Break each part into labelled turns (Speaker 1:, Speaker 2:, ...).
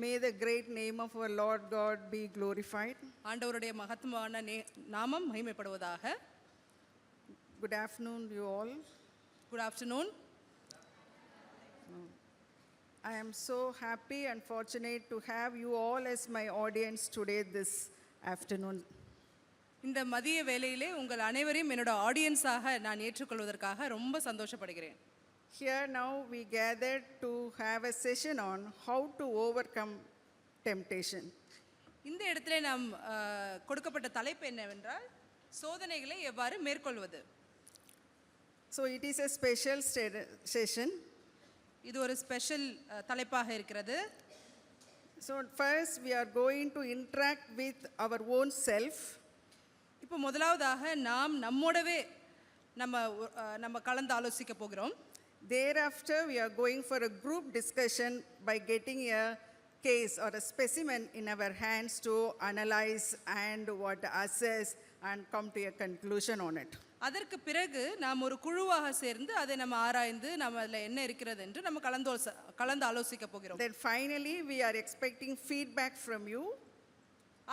Speaker 1: May the great name of our Lord God be glorified.
Speaker 2: ஆண்டவருடைய மகத்துவமான நாமம் மகிமைப்படுவதாக.
Speaker 1: Good afternoon, you all.
Speaker 2: Good afternoon.
Speaker 1: I am so happy and fortunate to have you all as my audience today this afternoon.
Speaker 2: இந்த மதிய வேளையிலே உங்கள் அனைவரையும் என்னோட ஆடியன்ஸாக நான் ஏற்றுக்கொள்வதற்காக ரொம்ப சந்தோஷப்படுகிறேன்.
Speaker 1: Here now we gathered to have a session on how to overcome temptation.
Speaker 2: இந்த இடத்திலே நாம் கொடுக்கப்பட்ட தலைப்பு என்னவென்றால் சோதனைகளை எவ்வாறு மேற்கொள்வது.
Speaker 1: So it is a special session.
Speaker 2: இது ஒரு ஸ்பெஷல் தலைப்பாக இருக்கிறது.
Speaker 1: So first we are going to interact with our own self.
Speaker 2: இப்போ முதலாவதாக நாம் நம்மோடவே நம்ம கலந்து ஆலோசிக்க போகிறோம்.
Speaker 1: Thereafter we are going for a group discussion by getting a case or a specimen in our hands to analyze and assess and come to a conclusion on it.
Speaker 2: அதற்கு பிறகு நாம் ஒரு குழுவாக சேர்ந்து அதை நம்ம ஆராய்ந்து நம்ம அதில் என்ன இருக்கிறது என்று நம்ம கலந்து ஆலோசிக்க போகிறோம்.
Speaker 1: Then finally we are expecting feedback from you.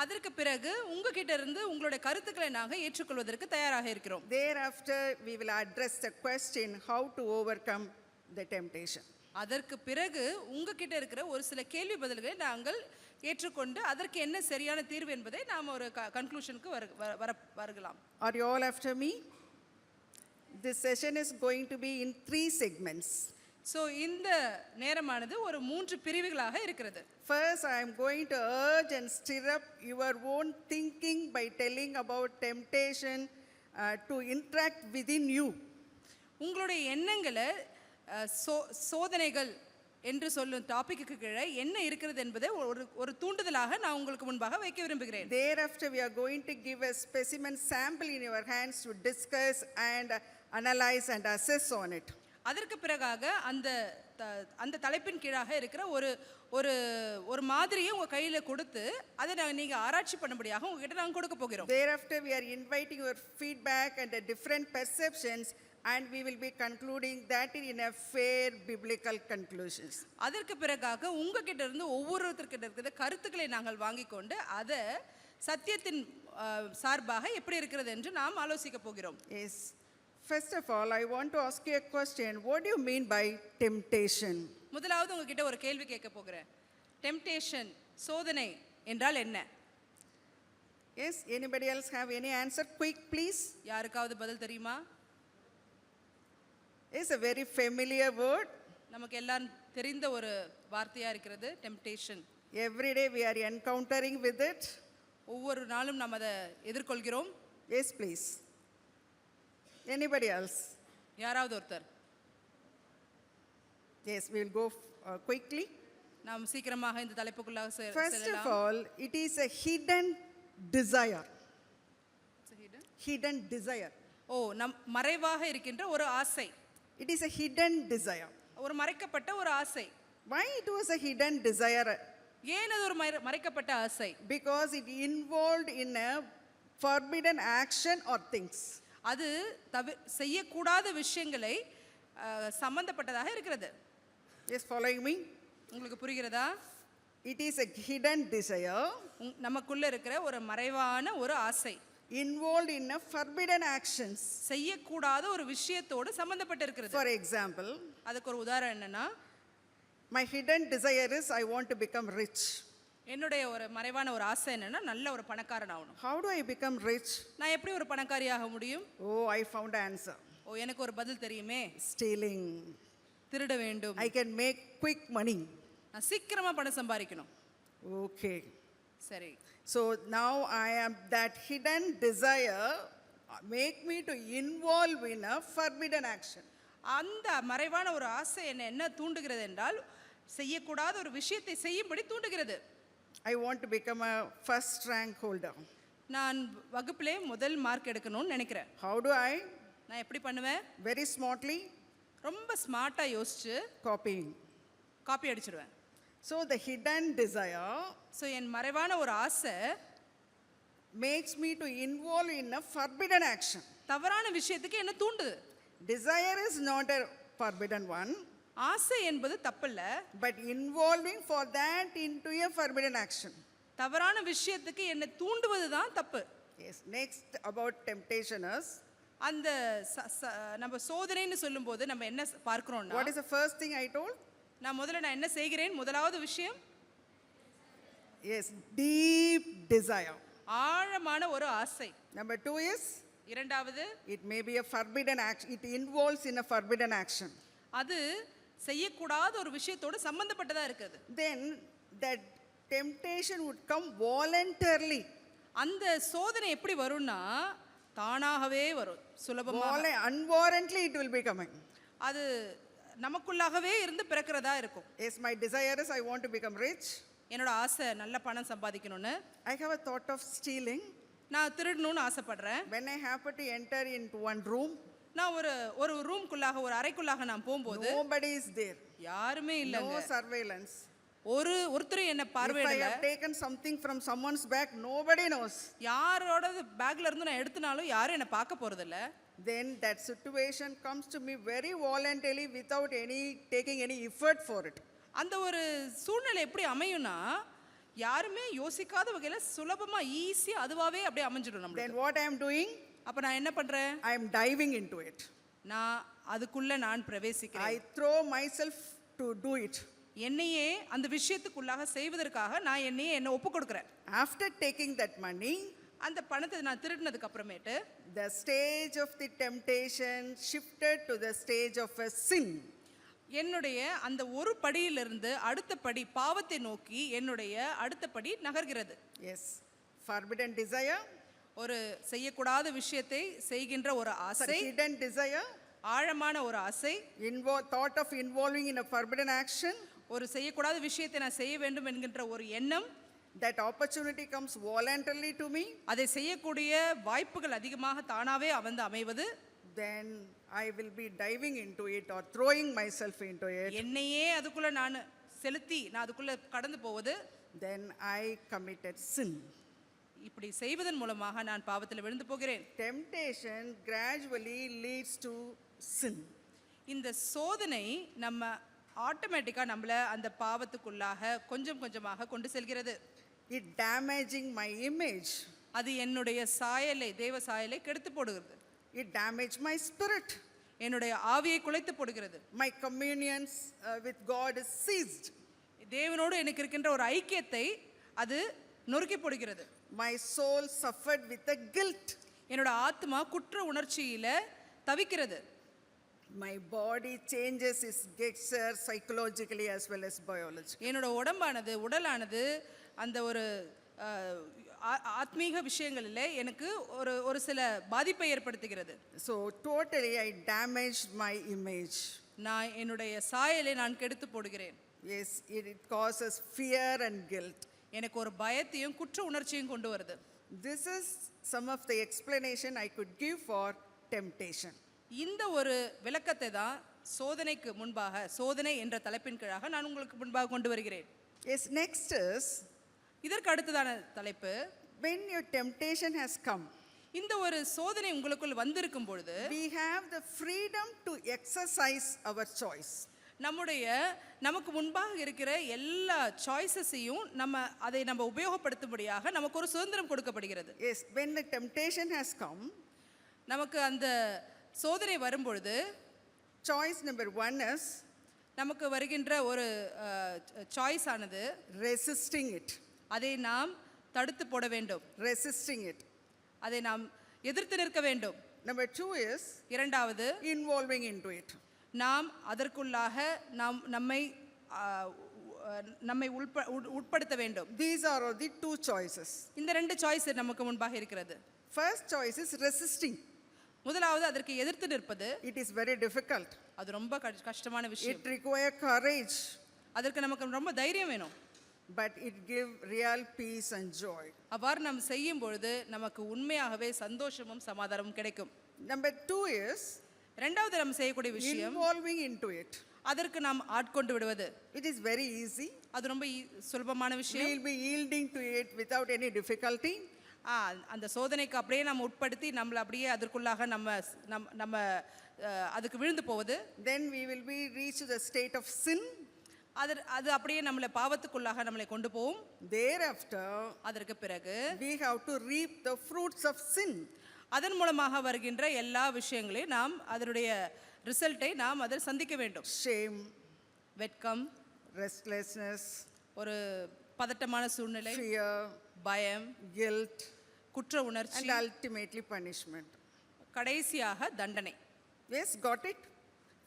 Speaker 2: அதற்கு பிறகு உங்ககிட்ட இருந்து உங்களுடைய கருத்துக்களை நாங்கள் ஏற்றுக்கொள்வதற்கு தயாராக இருக்கிறோம்.
Speaker 1: Thereafter we will address the question how to overcome the temptation.
Speaker 2: அதற்கு பிறகு உங்ககிட்ட இருக்கிற ஒரு சில கேள்வி பதில்களை நாங்கள் ஏற்றுக்கொண்டு அதற்கு என்ன சரியான தீர்வு என்பதை நாம் ஒரு கன்க்ளூஷனுக்கு வரலாம்.
Speaker 1: Are you all after me? This session is going to be in 3 segments.
Speaker 2: So இந்த நேரமானது ஒரு 3 பிரிவுகளாக இருக்கிறது.
Speaker 1: First I am going to urge and stir up your own thinking by telling about temptation to interact within you.
Speaker 2: உங்களுடைய எண்ணங்களை சோதனைகள் என்று சொல்லும் டாபிக்கு கீழே என்ன இருக்கிறது என்பதை ஒரு தூண்டுதலாக நான் உங்களுக்கு முன்பாக வைக்க விரும்புகிறேன்.
Speaker 1: Thereafter we are going to give a specimen sample in your hands to discuss and analyze and assess on it.
Speaker 2: அதற்கு பிறகாக அந்த தலைப்பின் கீழாக இருக்கிற ஒரு மாதிரியை உங்க கையில கொடுத்து அதை நீங்க ஆராய்ச்சி பண்ணும்படியாக உங்ககிட்ட நாங்க கொடுக்க போகிறோம்.
Speaker 1: Thereafter we are inviting your feedback and different perceptions and we will be concluding that in a fair biblical conclusions.
Speaker 2: அதற்கு பிறகாக உங்ககிட்ட இருந்து ஒவ்வொருத்தர்கிட்ட இருக்கிற கருத்துக்களை நாங்கள் வாங்கிக் கொண்டு அதை சத்தியத்தின் சார்பாக எப்படி இருக்கிறது என்று நாம் ஆலோசிக்க போகிறோம்.
Speaker 1: Yes. First of all, I want to ask you a question. What do you mean by temptation?
Speaker 2: முதலாவது உங்ககிட்ட ஒரு கேள்வி கேட்க போகிறேன். Temptation, சோதனை என்றால் என்ன?
Speaker 1: Yes, anybody else have any answer? Quick, please.
Speaker 2: யாருக்காவது பதில் தெரியுமா?
Speaker 1: It's a very familiar word.
Speaker 2: நமக்கு எல்லாம் தெரிந்த ஒரு வார்த்தையா இருக்கிறது temptation.
Speaker 1: Every day we are encountering with it.
Speaker 2: ஒவ்வொரு நாளும் நாம் அதை எதிர்கொள்கிறோம்.
Speaker 1: Yes, please. Anybody else?
Speaker 2: யாராவது ஒருத்தர்?
Speaker 1: Yes, we will go quickly.
Speaker 2: நாம் சீக்கிரமாக இந்த தலைப்புக்குள்ளாக செல்லலாம்.
Speaker 1: First of all, it is a hidden desire. Hidden desire.
Speaker 2: மறைவாக இருக்கின்ற ஒரு ஆசை.
Speaker 1: It is a hidden desire.
Speaker 2: ஒரு மறைக்கப்பட்ட ஒரு ஆசை.
Speaker 1: Why it was a hidden desire?
Speaker 2: ஏன் அது ஒரு மறைக்கப்பட்ட ஆசை?
Speaker 1: Because it involved in a forbidden action or things.
Speaker 2: அது செய்யக்கூடாத விஷயங்களை சம்பந்தப்பட்டதாக இருக்கிறது.
Speaker 1: Yes, following me?
Speaker 2: உங்களுக்கு புரிகிறதா?
Speaker 1: It is a hidden desire.
Speaker 2: நமக்குள்ள இருக்கிற ஒரு மறைவான ஒரு ஆசை.
Speaker 1: Involved in a forbidden actions.
Speaker 2: செய்யக்கூடாத ஒரு விஷயத்தோடு சம்பந்தப்பட்டு இருக்கிறது.
Speaker 1: For example,
Speaker 2: அதுக்கு ஒரு உதாரணம் என்னன்னா,
Speaker 1: my hidden desire is I want to become rich.
Speaker 2: என்னுடைய ஒரு மறைவான ஒரு ஆசை என்னன்னா நல்ல ஒரு பணக்காரன் ஆகணும்.
Speaker 1: How do I become rich?
Speaker 2: நான் எப்படி ஒரு பணக்காரியாக முடியும்?
Speaker 1: Oh, I found an answer.
Speaker 2: எனக்கு ஒரு பதில் தெரியுமே.
Speaker 1: Stealing.
Speaker 2: திருட வேண்டும்.
Speaker 1: I can make quick money.
Speaker 2: நான் சீக்கிரமா பணம் சம்பாதிக்கணும்.
Speaker 1: Okay.
Speaker 2: சரி.
Speaker 1: So now I am that hidden desire make me to involve in a forbidden action.
Speaker 2: அந்த மறைவான ஒரு ஆசை என்ன தூண்டுகிறது என்றால் செய்யக்கூடாத ஒரு விஷயத்தை செய்யும்படி தூண்டுகிறது.
Speaker 1: I want to become a first rank holder.
Speaker 2: நான் வகுப்பிலே முதல் மார்க் எடுக்கணும்னு நினைக்கிறேன்.
Speaker 1: How do I?
Speaker 2: நான் எப்படி பண்ணுவேன்?
Speaker 1: Very smartly.
Speaker 2: ரொம்ப ஸ்மார்ட்டா யோசிச்சு
Speaker 1: copying.
Speaker 2: காப்பி அடிச்சிடுவேன்.
Speaker 1: So the hidden desire,
Speaker 2: so என் மறைவான ஒரு ஆசை
Speaker 1: makes me to involve in a forbidden action.
Speaker 2: தவறான விஷயத்துக்கு என்ன தூண்டுது?
Speaker 1: Desire is not a forbidden one.
Speaker 2: ஆசை என்பது தப்பல்ல,
Speaker 1: but involving for that into a forbidden action.
Speaker 2: தவறான விஷயத்துக்கு என்னை தூண்டுவது தான் தப்பு.
Speaker 1: Yes, next about temptation is,
Speaker 2: அந்த நம்ம சோதனைன்னு சொல்லும்போது நம்ம என்ன பார்க்கிறோம்னா,
Speaker 1: what is the first thing I told?
Speaker 2: நான் என்ன செய்கிறேன்? முதலாவது விஷயம்
Speaker 1: Yes, deep desire.
Speaker 2: ஆழமான ஒரு ஆசை.
Speaker 1: Number 2 is,
Speaker 2: இரண்டாவது,
Speaker 1: it may be a forbidden action. It involves in a forbidden action.
Speaker 2: அது செய்யக்கூடாத ஒரு விஷயத்தோடு சம்பந்தப்பட்டதா இருக்குது.
Speaker 1: Then that temptation would come voluntarily.
Speaker 2: அந்த சோதனை எப்படி வரும்னா தானாகவே வரும், சுலபமாக.
Speaker 1: Unwarrantably it will be coming.
Speaker 2: அது நமக்குள்ளாகவே இருந்து பிறக்கிறதா இருக்கும்.
Speaker 1: Yes, my desire is I want to become rich.
Speaker 2: என்னோட ஆசை நல்ல பணம் சம்பாதிக்கணும்னு.
Speaker 1: I have a thought of stealing.
Speaker 2: நான் திருடணும்னு ஆசைப்படுறேன்.
Speaker 1: When I happen to enter into one room,
Speaker 2: நான் ஒரு ரூம்க்குள்ளாக, ஒரு அறைக்குள்ளாக நான் போகும்போது
Speaker 1: nobody is there.
Speaker 2: யாருமே இல்லைங்க.
Speaker 1: No surveillance.
Speaker 2: ஒருத்தரும் என்ன
Speaker 1: If I
Speaker 2: பார்வையிடல.
Speaker 1: have taken something from someone's bag, nobody knows.
Speaker 2: யாரோட பேக்ல இருந்து நான் எடுத்தனாலும் யாரும் என்ன பார்க்க போறதில்ல.
Speaker 1: Then that situation comes to me very voluntarily without taking any effort for it.
Speaker 2: அந்த ஒரு சூழ்நிலை எப்படி அமையும்னா யாருமே யோசிக்காத வகையில சுலபமா ஈஸியா அதுவாவே அப்படியே அமைஞ்சிடும்
Speaker 1: Then
Speaker 2: நம்மளுக்கு.
Speaker 1: what I am doing?
Speaker 2: அப்ப நான் என்ன பண்றேன்?
Speaker 1: I am diving into it.
Speaker 2: நான் அதுக்குள்ள நான் பிரவேசிக்கிறேன்.
Speaker 1: I throw myself to do it.
Speaker 2: என்னையே அந்த விஷயத்துக்குள்ளாக செய்வதற்காக நான் என்ன ஒப்பு கொடுக்கிறேன்.
Speaker 1: After taking that money,
Speaker 2: அந்த பணத்தை நான் திருடினதுக்கு அப்புறமேட்டு
Speaker 1: the stage of the temptation shifted to the stage of a sin.
Speaker 2: என்னுடைய அந்த ஒரு படியிலிருந்து அடுத்த படி பாவத்தை நோக்கி என்னுடைய அடுத்த படி நகர்கிறது.
Speaker 1: Yes, forbidden desire,
Speaker 2: ஒரு செய்யக்கூடாத விஷயத்தை செய்கின்ற ஒரு ஆசை,
Speaker 1: hidden desire,
Speaker 2: ஆழமான ஒரு ஆசை,
Speaker 1: thought of involving in a forbidden action.
Speaker 2: ஒரு செய்யக்கூடாத விஷயத்தை நான் செய்ய வேண்டும் என்கின்ற ஒரு எண்ணம்.
Speaker 1: That opportunity comes voluntarily to me.
Speaker 2: அதை செய்யக்கூடிய வாய்ப்புகள் அதிகமாக தானாவே வந்து அமைவது.
Speaker 1: Then I will be diving into it or throwing myself into it.
Speaker 2: என்னையே அதுக்குள்ள நான் செலுத்தி நான் அதுக்குள்ள கடந்து போவது.
Speaker 1: Then I committed sin.
Speaker 2: இப்படி செய்வதன் மூலமாக நான் பாவத்தில் விழுந்து போகிறேன்.
Speaker 1: Temptation gradually leads to sin.
Speaker 2: இந்த சோதனை நம்ம ஆட்டோமேட்டிக்கா நம்மள அந்த பாவத்துக்குள்ளாக கொஞ்சம் கொஞ்சமாக கொண்டு செல்கிறது.
Speaker 1: It damaging my image.
Speaker 2: அது என்னுடைய சாயலை, தேவ சாயலை கெடுத்து போடுகிறது.
Speaker 1: It damaged my spirit.
Speaker 2: என்னுடைய ஆவியை குலைத்து போடுகிறது.
Speaker 1: My communions with God is seized.
Speaker 2: தேவனோடு எனக்கு இருக்கின்ற ஒரு ஐக்கியத்தை அது நொறுக்கி போடுகிறது.
Speaker 1: My soul suffered with a guilt.
Speaker 2: என்னோட ஆத்மா குற்ற உணர்ச்சியில தவிக்கிறது.
Speaker 1: My body changes its gets psychologically as well as biologically.
Speaker 2: என்னோட உடலானது அந்த ஒரு ஆத்மீக விஷயங்களில் எனக்கு ஒரு சில பாதிப்பை ஏற்படுத்துகிறது.
Speaker 1: So totally I damaged my image.
Speaker 2: நான் என்னுடைய சாயலை நான் கெடுத்து போடுகிறேன்.
Speaker 1: Yes, it causes fear and guilt.
Speaker 2: எனக்கு ஒரு பயத்தையும் குற்ற உணர்ச்சியும் கொண்டு வருது.
Speaker 1: This is some of the explanation I could give for temptation.
Speaker 2: இந்த ஒரு விளக்கத்தை தான் சோதனைக்கு முன்பாக, சோதனை என்ற தலைப்பின் கீழாக நான் உங்களுக்கு முன்பாக கொண்டு வருகிறேன்.
Speaker 1: Yes, next is,
Speaker 2: இதற்கு அடுத்ததான தலைப்பு,
Speaker 1: when your temptation has come,
Speaker 2: இந்த ஒரு சோதனை உங்களுக்குள் வந்திருக்கும் பொழுது
Speaker 1: we have the freedom to exercise our choice.
Speaker 2: நமக்கு முன்பாக இருக்கிற எல்லா சாய்ஸஸையும் அதை நம்ம உபயோகப்படுத்தும்படியாக நமக்கு ஒரு சுதந்திரம் கொடுக்கப்படுகிறது.
Speaker 1: Yes, when the temptation has come,
Speaker 2: நமக்கு அந்த சோதனை வரும்பொழுது
Speaker 1: choice number 1 is,
Speaker 2: நமக்கு வருகின்ற ஒரு சாய்ஸ் ஆனது
Speaker 1: resisting it.
Speaker 2: அதை நாம் தடுத்து போட வேண்டும்.
Speaker 1: Resisting it.
Speaker 2: அதை நாம் எதிர்த்து நிற்க வேண்டும்.
Speaker 1: Number 2 is,
Speaker 2: இரண்டாவது,
Speaker 1: involving into it.
Speaker 2: நாம் அதற்குள்ளாக நம்மை உட்படுத்த வேண்டும்.
Speaker 1: These are the two choices.
Speaker 2: இந்த ரெண்டு சாய்ஸ் நமக்கு முன்பாக இருக்கிறது.
Speaker 1: First choice is resisting.
Speaker 2: முதலாவது அதற்கு எதிர்த்து நிற்பது.
Speaker 1: It is very difficult.
Speaker 2: அது ரொம்ப கஷ்டமான விஷயம்.
Speaker 1: It require courage.
Speaker 2: அதற்கு நமக்கு ரொம்ப தைரியம் வேணும்.
Speaker 1: But it give real peace and joy.
Speaker 2: அவ்வாறு நாம் செய்யும் பொழுது நமக்கு உண்மையாகவே சந்தோஷமும் சமாதானமும் கிடைக்கும்.
Speaker 1: Number 2 is,
Speaker 2: இரண்டாவது நாம் செய்யக்கூடிய விஷயம்,
Speaker 1: involving into it.
Speaker 2: அதற்கு நாம் ஆட்கொண்டு விடுவது.
Speaker 1: It is very easy.
Speaker 2: அது ரொம்ப சுலபமான
Speaker 1: We
Speaker 2: விஷயம்.
Speaker 1: will be yielding to it without any difficulty.
Speaker 2: அந்த சோதனைக்கு அப்படியே நம்ம உட்படுத்தி நம்மளை அப்படியே அதற்குள்ளாக நம்ம நம்ம அதுக்கு விழுந்து போவது.
Speaker 1: Then we will be reached to the state of sin.
Speaker 2: அது அப்படியே நம்மளை பாவத்துக்குள்ளாக நம்மளை கொண்டு போகும்.
Speaker 1: Thereafter,
Speaker 2: அதற்கு பிறகு
Speaker 1: we have to reap the fruits of sin.
Speaker 2: அதன் மூலமாக வருகின்ற எல்லா விஷயங்களையும் நாம் அதனுடைய ரிசல்ட்டை நாம் அதை சந்திக்க வேண்டும்.
Speaker 1: Shame,
Speaker 2: வெட்கம்,
Speaker 1: restlessness,
Speaker 2: ஒரு பதட்டமான சூழ்நிலை,
Speaker 1: fear,
Speaker 2: பயம்,
Speaker 1: guilt,
Speaker 2: குற்ற உணர்ச்சி,
Speaker 1: and ultimately punishment.
Speaker 2: கடைசியாக தண்டனை.
Speaker 1: Yes, got it?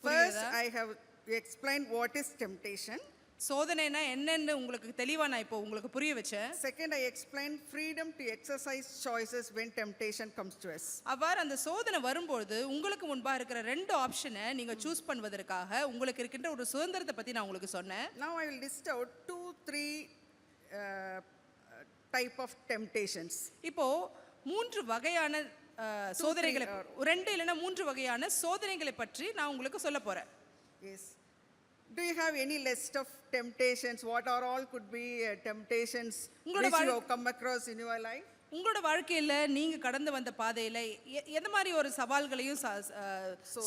Speaker 1: First, I have explained what is temptation.
Speaker 2: சோதனைனா என்னன்னு உங்களுக்கு தெளிவா நான் இப்போ உங்களுக்கு புரிய வச்சேன்.
Speaker 1: Second, I explained freedom to exercise choices when temptation comes to us.
Speaker 2: அவ்வாறு அந்த சோதனை வரும்போது உங்களுக்கு முன்பாக இருக்கிற ரெண்டு ஆப்ஷனை நீங்க சூஸ் பண்ணுவதற்காக உங்களுக்கு இருக்கின்ற ஒரு சுதந்திரத்தை பத்தி நான் உங்களுக்கு சொன்னேன்.
Speaker 1: Now I will list out 2-3 type of temptations.
Speaker 2: இப்போ மூன்று வகையான சோதனைகளை, ரெண்டு இல்லைன்னா மூன்று வகையான சோதனைகளை பற்றி நான் உங்களுக்கு சொல்ல போறேன்.
Speaker 1: Yes. Do you have any list of temptations? What are all could be temptations which you have come across in your life?
Speaker 2: உங்களோட வாழ்க்கையில நீங்க கடந்து வந்த பாதையில எந்த மாதிரி ஒரு சவால்களையும்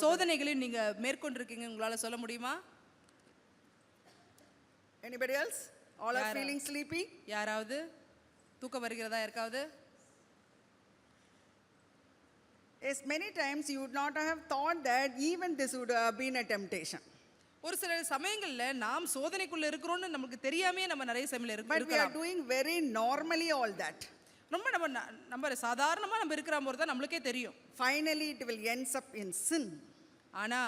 Speaker 2: சோதனைகளையும் நீங்க மேற்கொண்டிருக்கீங்க உங்களால சொல்ல முடியுமா?
Speaker 1: Anybody else? All are feeling sleepy?
Speaker 2: யாராவது தூக்கம் வருகிறதா யாருக்காவது?
Speaker 1: Yes, many times you would not have thought that even this would have been a temptation.
Speaker 2: ஒரு சில சமயங்கள்ல நாம் சோதனைக்குள்ள இருக்கிறோம்னு நமக்கு தெரியாமே நம்ம நிறைய சமயத்துல
Speaker 1: But we are doing very normally all that.
Speaker 2: ரொம்ப நம்ம சாதாரணமா நம்ம இருக்கிற போது தான் நமக்கே தெரியும்.
Speaker 1: Finally it will ends up in sin.
Speaker 2: ஆனா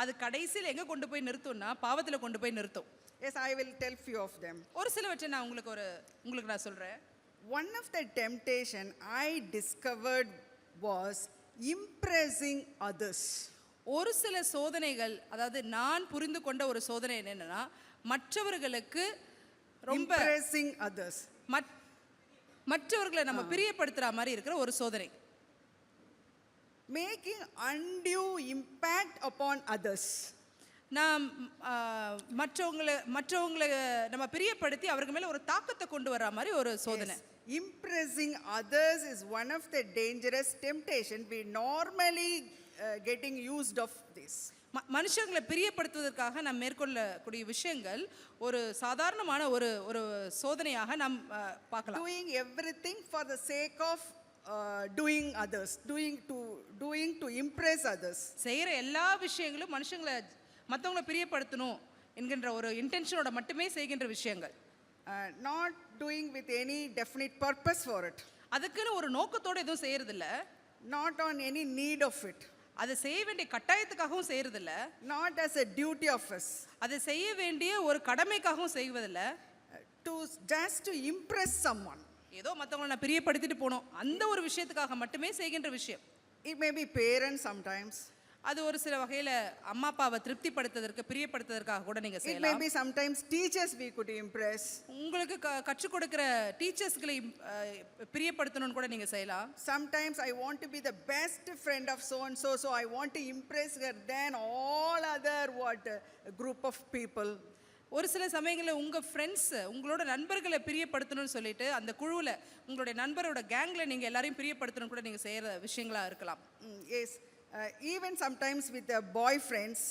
Speaker 2: அது கடைசியில் எங்க கொண்டு போய் நிறுத்தும்னா பாவத்துல கொண்டு போய் நிறுத்தும்.
Speaker 1: Yes, I will tell few of them.
Speaker 2: ஒரு சிலவற்றை நான் உங்களுக்கு நான் சொல்றேன்.
Speaker 1: One of the temptation I discovered was impressing others.
Speaker 2: ஒரு சில சோதனைகள், அதாவது நான் புரிந்து கொண்ட ஒரு சோதனை என்னன்னா மற்றவர்களுக்கு ரொம்ப
Speaker 1: impressing others.
Speaker 2: மற்றவர்களை நம்ம பிரியப்படுத்துற மாதிரி இருக்கிற ஒரு சோதனை.
Speaker 1: Making undue impact upon others.
Speaker 2: நாம் மற்றவங்களை நம்ம பிரியப்படுத்தி அவர்கள் மேல ஒரு தாக்கத்தை கொண்டு வர மாதிரி ஒரு சோதனை.
Speaker 1: Impressing others is one of the dangerous temptation. We normally getting used of this.
Speaker 2: மனுஷங்களை பிரியப்படுத்துவதற்காக நாம் மேற்கொள்ளக்கூடிய விஷயங்கள் ஒரு சாதாரணமான ஒரு சோதனையாக நாம் பார்க்கலாம்.
Speaker 1: Doing everything for the sake of doing others, doing to impress others.
Speaker 2: செய்யற எல்லா விஷயங்களும் மற்றவங்களை பிரியப்படுத்தணும் என்கின்ற ஒரு இன்டென்ஷனோட மட்டுமே செய்கின்ற விஷயங்கள்.
Speaker 1: Not doing with any definite purpose for it.
Speaker 2: அதுக்குன்னு ஒரு நோக்கத்தோட எதுவும் செய்யறது இல்ல.
Speaker 1: Not on any need of it.
Speaker 2: அதை செய்ய வேண்டிய கட்டாயத்துக்காகவும் செய்யறது இல்ல.
Speaker 1: Not as a duty of us.
Speaker 2: அதை செய்ய வேண்டிய ஒரு கடமைக்காகவும் செய்வதில்ல.
Speaker 1: Just to impress someone.
Speaker 2: ஏதோ மற்றவங்களை நான் பிரியப்படுத்திட்டு போனோம் அந்த ஒரு விஷயத்துக்காக மட்டுமே செய்கின்ற விஷயம்.
Speaker 1: It may be parents sometimes.
Speaker 2: அது ஒரு சில வகையில அம்மா அப்பாவை திருப்திப்படுத்துவதற்கு பிரியப்படுத்துவதற்காக கூட நீங்க
Speaker 1: It may
Speaker 2: செய்யலாம்.
Speaker 1: be sometimes teachers we could impress.
Speaker 2: உங்களுக்கு கற்றுக் கொடுக்கிற டீச்சர்ஸ்களை பிரியப்படுத்தணும்னு கூட நீங்க செய்யலாம்.
Speaker 1: Sometimes I want to be the best friend of so and so, so I want to impress her than all other group of people.
Speaker 2: ஒரு சில சமயங்களில் உங்க ஃப்ரெண்ட்ஸ் உங்களோட நண்பர்களை பிரியப்படுத்தணும்னு சொல்லிட்டு அந்த குழுவில் உங்களுடைய நண்பரோட கேங்ல நீங்க எல்லாரையும் பிரியப்படுத்தணும் கூட நீங்க செய்யற விஷயங்களா இருக்கலாம்.
Speaker 1: Yes, even sometimes with the boyfriends.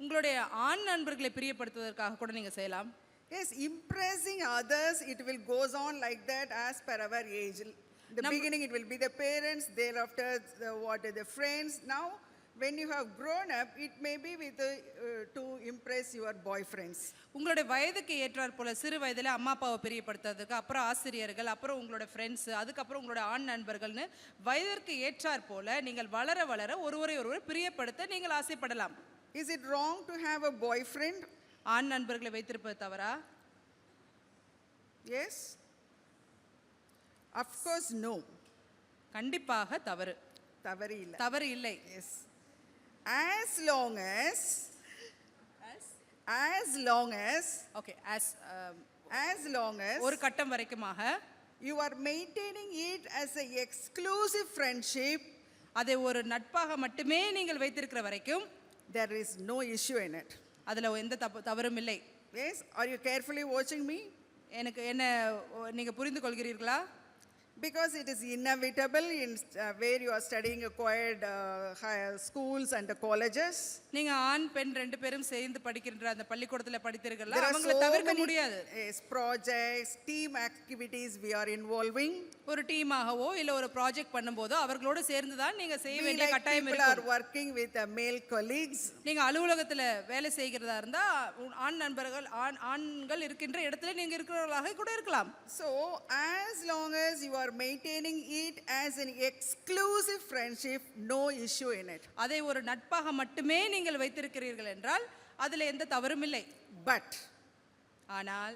Speaker 2: உங்களுடைய ஆண் நண்பர்களை பிரியப்படுத்துவதற்காக கூட நீங்க செய்யலாம்.
Speaker 1: Yes, impressing others, it will goes on like that as per our age. In the beginning it will be the parents, thereafter the friends. Now when you have grown up, it may be with to impress your boyfriends.
Speaker 2: உங்களுடைய வயதுக்கு ஏற்றார் போல சிறு வயதில் அம்மா அப்பாவை பிரியப்படுத்துறதுக்கு அப்புறம் ஆசிரியர்கள், அப்புறம் உங்களோட ஃப்ரெண்ட்ஸ், அதுக்கப்புறம் உங்களோட ஆண் நண்பர்கள்னு வயதிற்கு ஏற்றார் போல நீங்கள் வளர வளர ஒருவரை பிரியப்படுத்த நீங்கள் ஆசைப்படலாம்.
Speaker 1: Is it wrong to have a boyfriend?
Speaker 2: ஆண் நண்பர்களை வைத்திருப்பது தவறா?
Speaker 1: Yes. Of course no.
Speaker 2: கண்டிப்பாக தவறு. தவறு இல்லை.
Speaker 1: Yes. As long as
Speaker 2: ஒரு கட்டம் வரைக்குமாக
Speaker 1: you are maintaining it as a exclusive friendship,
Speaker 2: அதை ஒரு நட்பாக மட்டுமே நீங்கள் வைத்திருக்கிற வரைக்கும்
Speaker 1: there is no issue in it.
Speaker 2: அதுல எந்த தவறும் இல்லை.
Speaker 1: Yes, are you carefully watching me?
Speaker 2: என்ன நீங்க புரிந்து கொள்கிறீர்களா?
Speaker 1: Because it is inevitable in where you are studying acquired higher schools and colleges.
Speaker 2: நீங்க ஆண் பெண் ரெண்டு பேரும் சேர்ந்து படிக்கின்ற அந்த பள்ளிக்கூடத்துல படித்தீர்கள்ல
Speaker 1: There are
Speaker 2: அவங்கள
Speaker 1: so
Speaker 2: தவிர்க்க
Speaker 1: many
Speaker 2: முடியாது.
Speaker 1: projects, team activities we are involving.
Speaker 2: ஒரு டீமாகவோ இல்ல ஒரு ப்ராஜெக்ட் பண்ணும்போதோ அவர்களோடு சேர்ந்து தான் நீங்க செய்ய
Speaker 1: We
Speaker 2: வேண்டிய
Speaker 1: like
Speaker 2: கட்டாயம்
Speaker 1: people
Speaker 2: இருக்கும்.
Speaker 1: are working with male colleagues.
Speaker 2: நீங்க அலுவலகத்துல வேலை செய்கிறதா இருந்தா ஆண் நண்பர்கள் ஆண்கள் இருக்கின்ற இடத்துல நீங்க இருக்கிறவர்களாக கூட இருக்கலாம்.
Speaker 1: So as long as you are maintaining it as an exclusive friendship, no issue in it.
Speaker 2: அதை ஒரு நட்பாக மட்டுமே நீங்கள் வைத்திருக்கிறீர்கள் என்றால் அதுல எந்த தவறும் இல்லை.
Speaker 1: But
Speaker 2: ஆனால்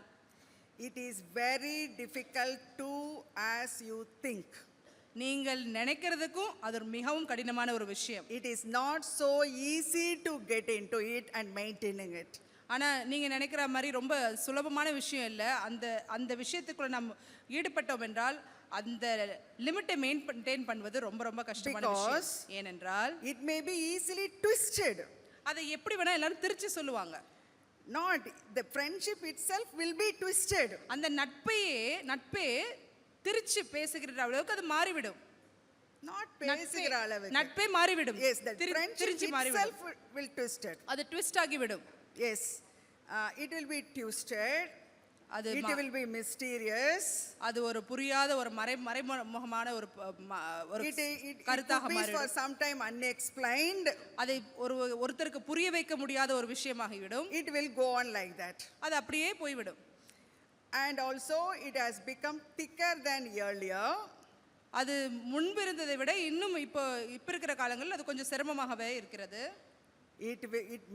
Speaker 1: it is very difficult to as you think.
Speaker 2: நீங்கள் நினைக்கிறதுக்கும் அது ஒரு மிகவும் கடினமான ஒரு விஷயம்.
Speaker 1: It is not so easy to get into it and maintaining it.
Speaker 2: ஆனா நீங்க நினைக்கிற மாதிரி ரொம்ப சுலபமான விஷயம் இல்லை. அந்த விஷயத்துக்குள்ள நம்ம ஈடுபட்டோம் என்றால் அந்த லிமிட்டை மெயின்டைன் பண்ணுவது ரொம்ப ரொம்ப கஷ்டமான விஷயம். ஏனென்றால்
Speaker 1: it may be easily twisted.
Speaker 2: அதை எப்படி வேணா எல்லாரும் திருச்சி சொல்லுவாங்க.
Speaker 1: Not the friendship itself will be twisted.
Speaker 2: அந்த நட்பே திருச்சி பேசுகிற அளவுக்கு அது மாறிவிடும்.
Speaker 1: Not பேசுகிற அளவுக்கு.
Speaker 2: நட்பே மாறிவிடும்.
Speaker 1: Yes, the friendship itself will twisted.
Speaker 2: அது ட்விஸ்ட் ஆகிவிடும்.
Speaker 1: Yes, it will be twisted.
Speaker 2: அது
Speaker 1: It will be mysterious.
Speaker 2: அது ஒரு புரியாத ஒரு மறைமுகமான ஒரு
Speaker 1: It
Speaker 2: கருத்தாக
Speaker 1: could be for
Speaker 2: மாறிவிடும்.
Speaker 1: some time unexplained.
Speaker 2: அதை ஒருத்தருக்கு புரிய வைக்க முடியாத ஒரு விஷயமாகிவிடும்.
Speaker 1: It will go on like that.
Speaker 2: அது அப்படியே போய்விடும்.
Speaker 1: And also it has become thicker than earlier.
Speaker 2: அது முன்பு இருந்ததை விட இன்னும் இப்போ இருக்கிற காலங்களில் அது கொஞ்சம் சிரமமாகவே இருக்கிறது.
Speaker 1: It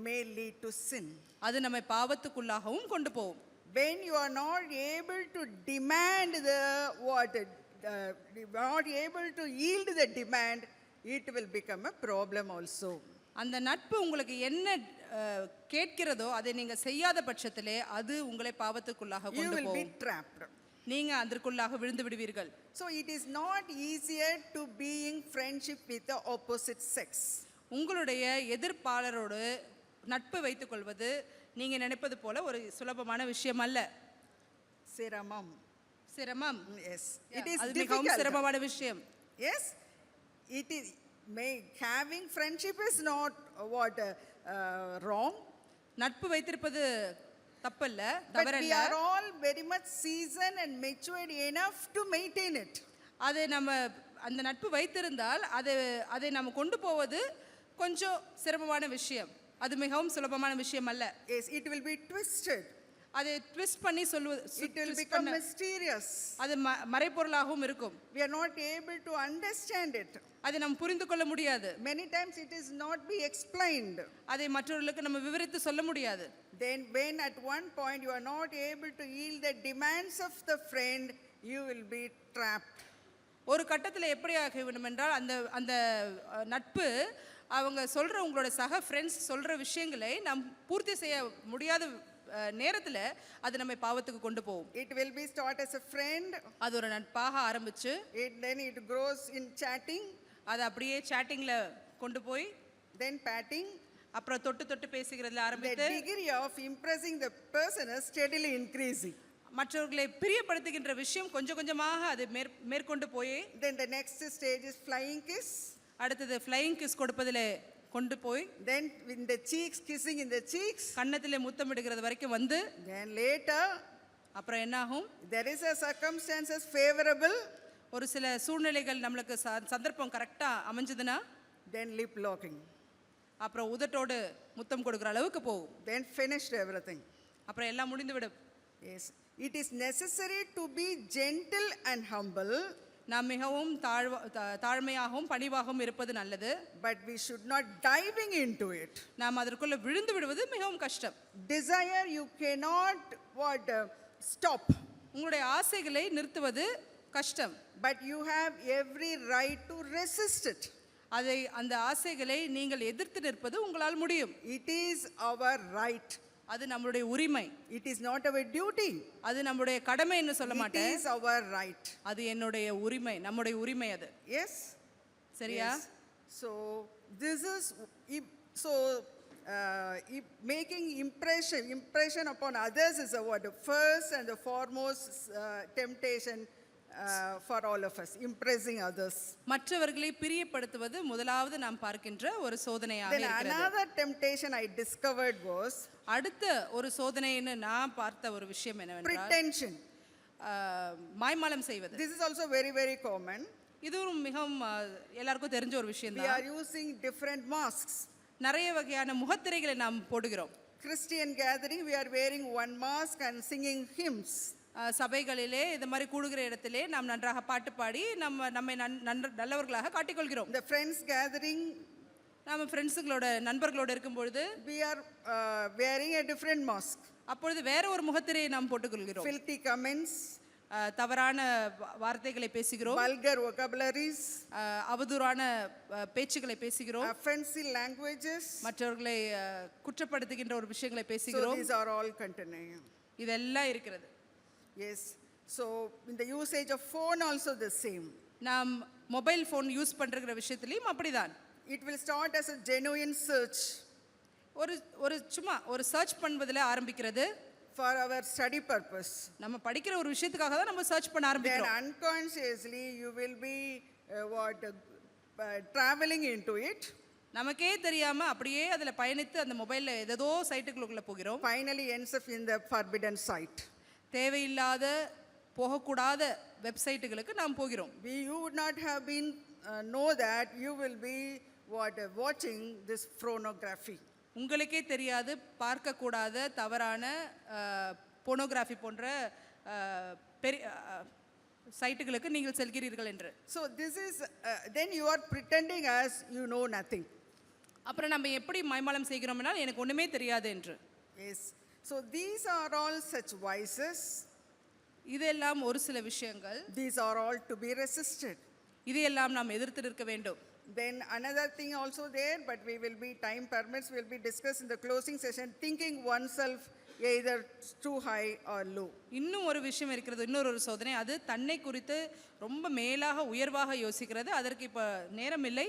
Speaker 1: may lead to sin.
Speaker 2: அது நம்மை பாவத்துக்குள்ளாகவும் கொண்டு போகும்.
Speaker 1: When you are not able to demand not able to yield the demand, it will become a problem also.
Speaker 2: அந்த நட்பு உங்களுக்கு என்ன கேட்கிறதோ அதை நீங்க செய்யாத பட்சத்திலே அது உங்களை பாவத்துக்குள்ளாக
Speaker 1: You
Speaker 2: கொண்டு
Speaker 1: will be
Speaker 2: போகும்.
Speaker 1: trapped.
Speaker 2: நீங்க அதற்குள்ளாக விழுந்து விடுவீர்கள்.
Speaker 1: So it is not easier to be in friendship with the opposite sex.
Speaker 2: உங்களுடைய எதிர்ப்பாளரோடு நட்பு வைத்துக் கொள்வது நீங்க நினைப்பது போல ஒரு சுலபமான விஷயம் அல்ல. சிரமம்.
Speaker 1: Yes, it is
Speaker 2: அது மிகவும்
Speaker 1: difficult.
Speaker 2: சிரமமான விஷயம்.
Speaker 1: Yes, it is. Having friendship is not wrong.
Speaker 2: நட்பு வைத்திருப்பது தப்பல்ல,
Speaker 1: But we
Speaker 2: தவறல்ல.
Speaker 1: are all very much seasoned and matured enough to maintain it.
Speaker 2: அதை நம்ம அந்த நட்பு வைத்திருந்தால் அதை நம்ம கொண்டு போவது கொஞ்சம் சிரமமான விஷயம். அது மிகவும் சுலபமான விஷயம் அல்ல.
Speaker 1: Yes, it will be twisted.
Speaker 2: அதை ட்விஸ்ட் பண்ணி சொல்வது,
Speaker 1: It will become mysterious.
Speaker 2: அது மறைபொருளாகவும் இருக்கும்.
Speaker 1: We are not able to understand it.
Speaker 2: அதை நம்ம புரிந்து கொள்ள முடியாது.
Speaker 1: Many times it is not be explained.
Speaker 2: அதை மற்றவர்களுக்கு நம்ம விவரித்து சொல்ல முடியாது.
Speaker 1: Then when at one point you are not able to yield the demands of the friend, you will be trapped.
Speaker 2: ஒரு கட்டத்தில் எப்படி ஆகிவிடும் என்றால் அந்த நட்பு அவங்க சொல்ற உங்களோட சக ஃப்ரெண்ட்ஸ் சொல்ற விஷயங்களை நாம் பூர்த்தி செய்ய முடியாத நேரத்தில் அது நம்மை பாவத்துக்கு கொண்டு போகும்.
Speaker 1: It will be start as a friend.
Speaker 2: அது ஒரு நட்பாக ஆரம்பிச்சு
Speaker 1: Then it grows in chatting.
Speaker 2: அது அப்படியே சாட்டிங்ல கொண்டு போய்
Speaker 1: Then patting.
Speaker 2: அப்புறம் தொட்டு பேசுகிறதுல
Speaker 1: The
Speaker 2: ஆரம்பித்து
Speaker 1: degree of impressing the person is steadily increasing.
Speaker 2: மற்றவர்களை பிரியப்படுத்துகின்ற விஷயம் கொஞ்சம் கொஞ்சமாக அது மேற்கொண்டு போய்
Speaker 1: Then the next stage is flying kiss.
Speaker 2: அடுத்தது ஃப்ளையிங் கிஸ் கொடுப்பதில் கொண்டு போய்
Speaker 1: Then in the cheeks, kissing in the cheeks.
Speaker 2: கன்னத்திலே முத்தமிடுகிறது வரைக்கும் வந்து
Speaker 1: Then later,
Speaker 2: அப்புறம் என்ன ஆகும்?
Speaker 1: there is a circumstances favorable.
Speaker 2: ஒரு சில சூழ்நிலைகள் நம்மளுக்கு சந்தர்ப்பம் கரெக்டா அமைஞ்சதுன்னா
Speaker 1: Then lip locking.
Speaker 2: அப்புறம் உதட்டோடு முத்தம் கொடுக்குற அளவுக்கு போகும்.
Speaker 1: Then finished everything.
Speaker 2: அப்புறம் எல்லாம் முடிந்து விடும்.
Speaker 1: Yes, it is necessary to be gentle and humble.
Speaker 2: நாம் மிகவும் தாழ்மையாகவும் பணிவாகவும் இருப்பது நல்லது.
Speaker 1: But we should not diving into it.
Speaker 2: நாம் அதற்குள்ள விழுந்து விடுவது மிகவும் கஷ்டம்.
Speaker 1: Desire you cannot stop.
Speaker 2: உங்களுடைய ஆசைகளை நிறுத்துவது கஷ்டம்.
Speaker 1: But you have every right to resist it.
Speaker 2: அந்த ஆசைகளை நீங்கள் எதிர்த்து நிற்பது உங்களால் முடியும்.
Speaker 1: It is our right.
Speaker 2: அது நம்மளுடைய உரிமை.
Speaker 1: It is not our duty.
Speaker 2: அது நம்மளுடைய கடமைன்னு சொல்ல
Speaker 1: It
Speaker 2: மாட்டேன்.
Speaker 1: is our right.
Speaker 2: அது என்னுடைய உரிமை, நம்முடைய உரிமை அது.
Speaker 1: Yes.
Speaker 2: சரியா?
Speaker 1: Yes. So this is making impression upon others is what the first and the foremost temptation for all of us, impressing others.
Speaker 2: மற்றவர்களை பிரியப்படுத்துவது முதலாவது நாம் பார்க்கின்ற ஒரு சோதனையாக
Speaker 1: Then
Speaker 2: இருக்கிறது.
Speaker 1: another temptation I discovered was
Speaker 2: அடுத்த ஒரு சோதனைன்னு நான் பார்த்த ஒரு விஷயம் என்னவென்றால்
Speaker 1: pretension.
Speaker 2: மாய்மாலம் செய்வது.
Speaker 1: This is also very, very common.
Speaker 2: இதுவும் மிகவும் எல்லாருக்கும் தெரிஞ்ச ஒரு விஷயம்
Speaker 1: We
Speaker 2: தான்.
Speaker 1: are using different masks.
Speaker 2: நிறைய வகையான முகத்திரைகளை நாம் போடுகிறோம்.
Speaker 1: Christian gathering, we are wearing one mask and singing hymns.
Speaker 2: சபைகளிலே இந்த மாதிரி கூடுகிற இடத்திலே நாம் நன்றாக பாட்டு பாடி நம்மை நல்லவர்களாக காட்டிக்கொள்கிறோம்.
Speaker 1: The friends gathering,
Speaker 2: நம்ம ஃப்ரெண்ட்ஸுங்களோட நண்பர்களோடு இருக்கும் பொழுது
Speaker 1: we are wearing a different mask.
Speaker 2: அப்பொழுது வேற ஒரு முகத்திரையை நாம் போட்டுக்கொள்கிறோம்.
Speaker 1: Filthy comments,
Speaker 2: தவறான வார்த்தைகளை பேசுகிறோம்.
Speaker 1: vulgar vocabularies,
Speaker 2: அவதூறான பேச்சுகளை பேசுகிறோம்.
Speaker 1: offensive languages.
Speaker 2: மற்றவர்களை குற்றப்படுத்துகின்ற ஒரு விஷயங்களை
Speaker 1: So
Speaker 2: பேசுகிறோம்.
Speaker 1: these are all continuing.
Speaker 2: இதெல்லாம் இருக்கிறது.
Speaker 1: Yes. So in the usage of phone also the same.
Speaker 2: நாம் மொபைல் ஃபோன் யூஸ் பண்ற விஷயத்திலையும் அப்படிதான்.
Speaker 1: It will start as a genuine search
Speaker 2: ஒரு சும்மா ஒரு சர்ச் பண்ணுவதில் ஆரம்பிக்கிறது.
Speaker 1: for our study purpose.
Speaker 2: நம்ம படிக்கிற ஒரு விஷயத்துக்காக தான் நம்ம சர்ச் பண்ண
Speaker 1: Then
Speaker 2: ஆரம்பிக்கிறோம்.
Speaker 1: unconsciously you will be traveling into it.
Speaker 2: நமக்கே தெரியாம அப்படியே அதுல பயணித்து அந்த மொபைல்ல ஏதோ சைட்டுகளுக்குள்ள போகிறோம்.
Speaker 1: Finally ends up in the forbidden site.
Speaker 2: தேவையில்லாத போகக்கூடாத வெப்சைட்டுகளுக்கு நாம் போகிறோம்.
Speaker 1: You would not have been know that you will be watching this pornography.
Speaker 2: உங்களுக்கே தெரியாது பார்க்கக்கூடாத தவறான போனோகிராஃபி போன்ற பெரிய சைட்டுகளுக்கு நீங்கள் செல்கிறீர்கள் என்று.
Speaker 1: So this is then you are pretending as you know nothing.
Speaker 2: அப்புறம் நம்ம எப்படி மாய்மாலம் செய்கிறோம்னா எனக்கு ஒண்ணுமே தெரியாது என்று.
Speaker 1: Yes. So these are all such vices.
Speaker 2: இதெல்லாம் ஒரு சில விஷயங்கள்.
Speaker 1: These are all to be resisted.
Speaker 2: இதையெல்லாம் நாம் எதிர்த்து நிற்க வேண்டும்.
Speaker 1: Then another thing also there, but we will be, time permits, we will be discussed in the closing session, thinking oneself either too high or low.
Speaker 2: இன்னும் ஒரு விஷயம் இருக்கிறது, இன்னொரு சோதனை. அது தன்னை குறித்து ரொம்ப மேலாக உயர்வாக யோசிக்கிறது. அதற்கு இப்ப நேரம் இல்லை.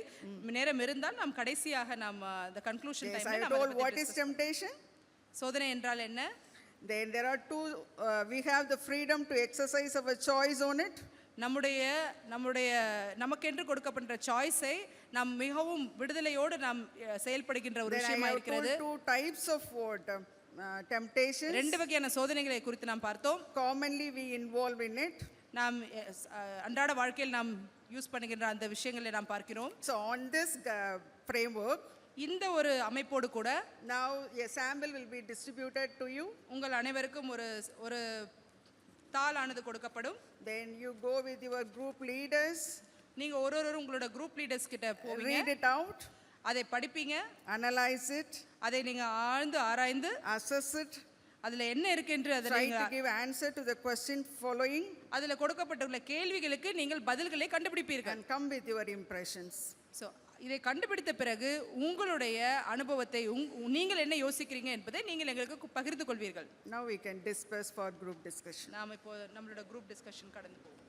Speaker 2: நேரம் இருந்தால் நாம் கடைசியாக நாம் the conclusion
Speaker 1: Yes,
Speaker 2: time
Speaker 1: I told what is temptation.
Speaker 2: சோதனை என்றால் என்ன?
Speaker 1: Then there are two, we have the freedom to exercise our choice on it.
Speaker 2: நமக்கென்று கொடுக்கப்பட்ட சாய்ஸை நாம் மிகவும் விடுதலையோடு நாம் செயல்படுகின்ற ஒரு
Speaker 1: Then I
Speaker 2: விஷயமா
Speaker 1: have
Speaker 2: இருக்கிறது.
Speaker 1: told two types of temptations.
Speaker 2: ரெண்டு வகையான சோதனைகளை குறித்து நாம் பார்த்தோம்.
Speaker 1: Commonly we involve in it.
Speaker 2: நாம் அன்றாட வாழ்க்கையில் நாம் யூஸ் பண்ணுகின்ற அந்த விஷயங்களை நாம் பார்க்கிறோம்.
Speaker 1: So on this framework,
Speaker 2: இந்த ஒரு அமைப்போடு கூட
Speaker 1: now a sample will be distributed to you.
Speaker 2: உங்கள் அனைவருக்கும் ஒரு தாளானது கொடுக்கப்படும்.
Speaker 1: Then you go with your group leaders.
Speaker 2: நீங்க ஒருவரும் உங்களோட குரூப் லீடர்ஸ் கிட்ட போவீங்க.
Speaker 1: Read it out.
Speaker 2: அதை படிப்பீங்க.
Speaker 1: Analyze it.
Speaker 2: அதை நீங்க ஆழ்ந்து ஆராய்ந்து
Speaker 1: Assess it.
Speaker 2: அதுல என்ன இருக்கு என்று அதை
Speaker 1: Try
Speaker 2: நீங்க
Speaker 1: to give answer to the question following.
Speaker 2: அதுல கொடுக்கப்பட்டுள்ள கேள்விகளுக்கு நீங்கள் பதில்களை கண்டுபிடிப்பீர்கள்.
Speaker 1: And come with your impressions.
Speaker 2: So இதை கண்டுபிடித்த பிறகு உங்களுடைய அனுபவத்தை நீங்கள் என்ன யோசிக்கிறீங்க என்பதை நீங்கள் எங்களுக்கு பகிர்ந்து கொள்வீர்கள்.
Speaker 1: Now we can disperse for group discussion.
Speaker 2: நாம் இப்போ நம்மளோட குரூப் டிஸ்கஷன் கடந்து போவோம்.